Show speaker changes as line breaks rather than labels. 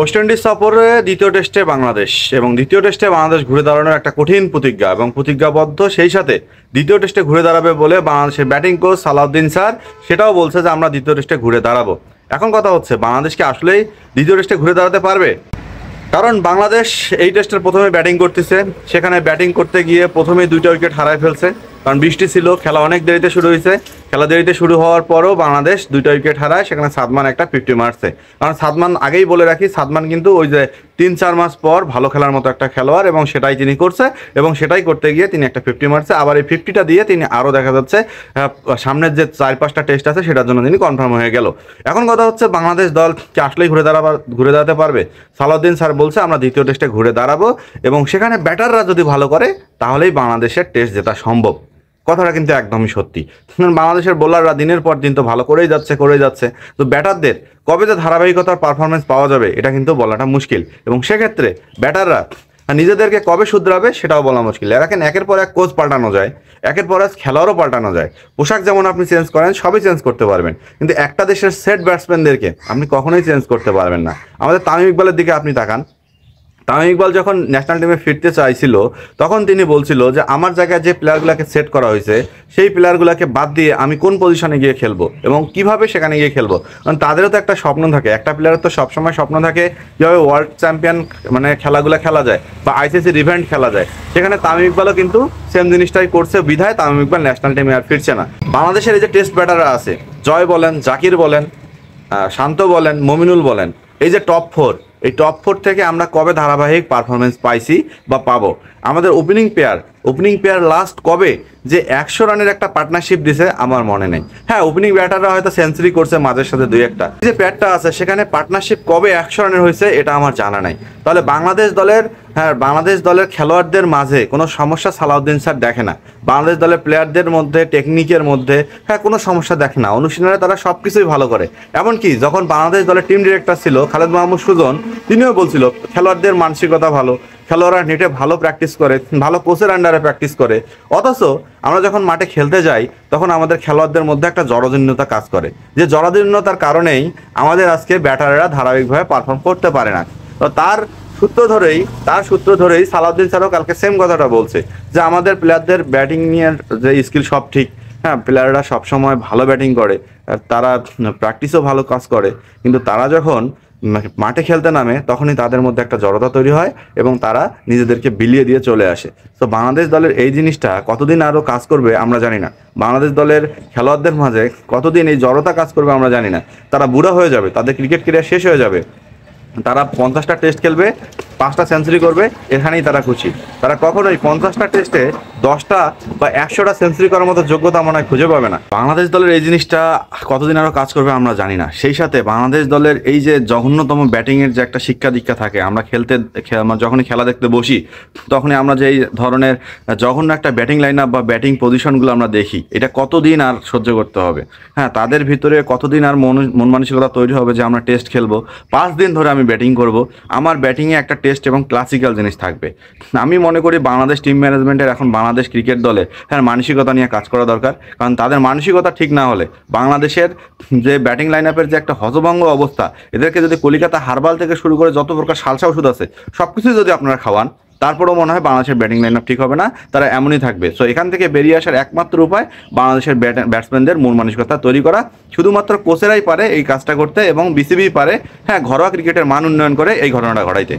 West Indies সফরে দ্বিতীয় টেস্টে বাংলাদেশ এবং দ্বিতীয় টেস্টে বাংলাদেশ ঘুরে দাঁড়ানোর একটা কঠিন প্রতিজ্ঞা এবং প্রতিজ্ঞাবদ্ধ। সেই সাথে দ্বিতীয় টেস্টে ঘুরে দাঁড়াবে বলে বাংলাদেশের ব্যাটিং কোচ সালাউদ্দিন স্যার সেটাও বলছে যে আমরা দ্বিতীয় টেস্টে ঘুরে দাঁড়াবো। এখন কথা হচ্ছে, বাংলাদেশ কি আসলেই দ্বিতীয় টেস্টে ঘুরে দাঁড়াতে পারবে? কারণ বাংলাদেশ এই টেস্টের প্রথমে ব্যাটিং করতেছে, সেখানে ব্যাটিং করতে গিয়ে প্রথমেই 2টা উইকেট হারায় ফেলছে। কারণ বৃষ্টি ছিল, খেলা অনেক দেরিতে শুরু হয়েছে। খেলা দেরিতে শুরু হওয়ার পরও বাংলাদেশ 2টা উইকেট হারায়, সেখানে সাদমান একটা 50 মারছে। কারণ সাদমান, আগেই বলে রাখি, সাদমান কিন্তু ওই যে 3-4 মাস পর ভালো খেলার মতো একটা খেলোয়াড় এবং সেটাই তিনি করছে এবং সেটাই করতে গিয়ে তিনি একটা 50 মারছে। আবার এই 50টা দিয়ে তিনি আরও দেখা যাচ্ছে সামনের যে 4-5টা টেস্ট আছে সেটার জন্য তিনি কনফার্ম হয়ে গেল। এখন কথা হচ্ছে, বাংলাদেশ দল কি আসলেই ঘুরে দাঁড়াতে পারবে? সালাউদ্দিন স্যার বলছে আমরা দ্বিতীয় টেস্টে ঘুরে দাঁড়াবো এবং সেখানে ব্যাটাররা যদি ভালো করে তাহলেই বাংলাদেশের টেস্ট জেতা সম্ভব। কথাটা কিন্তু একদমই সত্যি। বাংলাদেশের বোলাররা দিনের পর দিন তো ভালো করেই যাচ্ছে, তো ব্যাটারদের কবে যে ধারাবাহিকতার পারফরমেন্স পাওয়া যাবে এটা কিন্তু বলাটা মুশকিল এবং সেক্ষেত্রে ব্যাটাররা নিজেদেরকে কবে শুধরাবে সেটাও বলা মুশকিল। এখন একের পর এক কোচ পাল্টানো যায়, একের পর এক খেলোয়াড়ও পাল্টানো যায়। পোশাক যেমন আপনি চেঞ্জ করেন, সবই চেঞ্জ করতে পারবেন, কিন্তু একটা দেশের সেট ব্যাটসম্যানদেরকে আপনি কখনোই চেঞ্জ করতে পারবেন না। আমাদের তামিম ইকবালের দিকে আপনি তাকান। তামিম ইকবাল যখন ন্যাশনাল টিমে ফিরতে চাইছিল তখন তিনি বলছিল যে আমার জায়গায় যে প্লেয়ারগুলোকে সেট করা হয়েছে সেই প্লেয়ারগুলোকে বাদ দিয়ে আমি কোন পজিশনে গিয়ে খেলবো এবং কিভাবে সেখানে গিয়ে খেলবো। কারণ তাদেরও তো একটা স্বপ্ন থাকে, একটা প্লেয়ারের তো সবসময় স্বপ্ন থাকে কীভাবে ওয়ার্ল্ড চ্যাম্পিয়ন মানে খেলাগুলো খেলা যায় বা আইসিসির ইভেন্ট খেলা যায়। সেখানে তামিম ইকবালও কিন্তু সেম জিনিসটাই করছে, বিধায় তামিম ইকবাল ন্যাশনাল টিমে আর ফিরছে না। বাংলাদেশের এই যে টেস্ট ব্যাটাররা আছে, জয় বলেন, জাকির বলেন, শান্ত বলেন, মমিনুল বলেন, এই যে টপ 4, এই টপ 4 থেকে আমরা কবে ধারাবাহিক পারফরমেন্স পাইছি বা পাবো? আমাদের ওপেনিং পেয়ার লাস্ট কবে যে 100 রানের একটা পার্টনারশিপ দিছে আমার মনে নেই। হ্যাঁ, ওপেনিং ব্যাটাররা হয়তো সেঞ্চুরি করছে মাঝের সাথে 2-1টা, যে প্যাডটা আছে সেখানে পার্টনারশিপ কবে 100 রানের হয়েছে এটা আমার জানা নাই। তাহলে বাংলাদেশ দলের খেলোয়াড়দের মাঝে কোনো সমস্যা সালাউদ্দিন স্যার দেখে না। বাংলাদেশ দলের প্লেয়ারদের মধ্যে, টেকনিকের মধ্যে কোনো সমস্যা দেখে না। অনুশীলনে তারা সব কিছুই ভালো করে। এমনকি যখন বাংলাদেশ দলের টিম ডিরেক্টর ছিল খালেদ মাহমুদ সুজন, তিনিও বলছিল খেলোয়াড়দের মানসিকতা ভালো, খেলোয়াড়রা নেটে ভালো প্র্যাকটিস করে, ভালো কোচের আন্ডারে প্র্যাকটিস করে। অথচ আমরা যখন মাঠে খেলতে যাই তখন আমাদের খেলোয়াড়দের মধ্যে একটা জড়জীর্ণতা কাজ করে, যে জড়জীর্ণতার কারণেই আমাদের আজকে ব্যাটাররা ধারাবাহিকভাবে পারফর্ম করতে পারে না। তো তার সূত্র ধরেই সালাউদ্দিন স্যারও কালকে সেম কথাটা বলছে যে আমাদের প্লেয়ারদের ব্যাটিং নিয়ে যে স্কিল সব ঠিক, হ্যাঁ প্লেয়াররা সবসময় ভালো ব্যাটিং করে, তারা প্র্যাকটিসও ভালো কাজ করে, কিন্তু তারা যখন মাঠে খেলতে নামে তখনই তাদের মধ্যে একটা জড়তা তৈরি হয় এবং তারা নিজেদেরকে বিলিয়ে দিয়ে চলে আসে। তো বাংলাদেশ দলের এই জিনিসটা কতদিন আরও কাজ করবে আমরা জানি না। বাংলাদেশ দলের খেলোয়াড়দের মাঝে কতদিন এই জড়তা কাজ করবে আমরা জানি না। তারা বুড়া হয়ে যাবে, তাদের ক্রিকেট ক্যারিয়ার শেষ হয়ে যাবে, তারা 50টা টেস্ট খেলবে, 5টা সেঞ্চুরি করবে, এখানেই তারা খুশি। তারা কখনোই 50টা টেস্টে 10টা বা 100টা সেঞ্চুরি করার মতো যোগ্যতা মনে হয় খুঁজে পাবে না। বাংলাদেশ দলের এই জিনিসটা কতদিন আরও কাজ করবে আমরা জানি না। সেই সাথে বাংলাদেশ দলের এই যে জঘন্যতম ব্যাটিংয়ের যে একটা শিক্ষা দীক্ষা থাকে, আমরা যখনই খেলা দেখতে বসি তখনই আমরা যে এই ধরনের জঘন্য একটা ব্যাটিং লাইন আপ বা ব্যাটিং পজিশনগুলো আমরা দেখি, এটা কতদিন আর সহ্য করতে হবে? হ্যাঁ, তাদের ভিতরে কতদিন আর মন মানসিকতা তৈরি হবে যে আমরা টেস্ট খেলবো, 5 দিন ধরে আমি ব্যাটিং করব, আমার ব্যাটিংয়ে একটা টেস্ট এবং ক্লাসিক্যাল জিনিস থাকবে। আমি মনে করি বাংলাদেশ টিম ম্যানেজমেন্টের এখন বাংলাদেশ ক্রিকেট দলে মানসিকতা নিয়ে কাজ করা দরকার। কারণ তাদের মানসিকতা ঠিক না হলে বাংলাদেশের যে ব্যাটিং লাইন আপের যে একটা হতভম্ব অবস্থা, এদেরকে যদি কলিকাতা হারবাল থেকে শুরু করে যত প্রকার সালসা ওষুধ আছে সব কিছুই যদি আপনারা খাওয়ান, তারপরেও মনে হয় বাংলাদেশের ব্যাটিং লাইন আপ ঠিক হবে না, তারা এমনই থাকবে। সো এখান থেকে বেরিয়ে আসার একমাত্র উপায় বাংলাদেশের ব্যাটসম্যানদের মন মানসিকতা তৈরি করা। শুধুমাত্র কোচেরাই পারে এই কাজটা করতে এবং বিসিবি পারে ঘরোয়া ক্রিকেটের মান উন্নয়ন করে এই ঘটনাটা ঘটাইতে।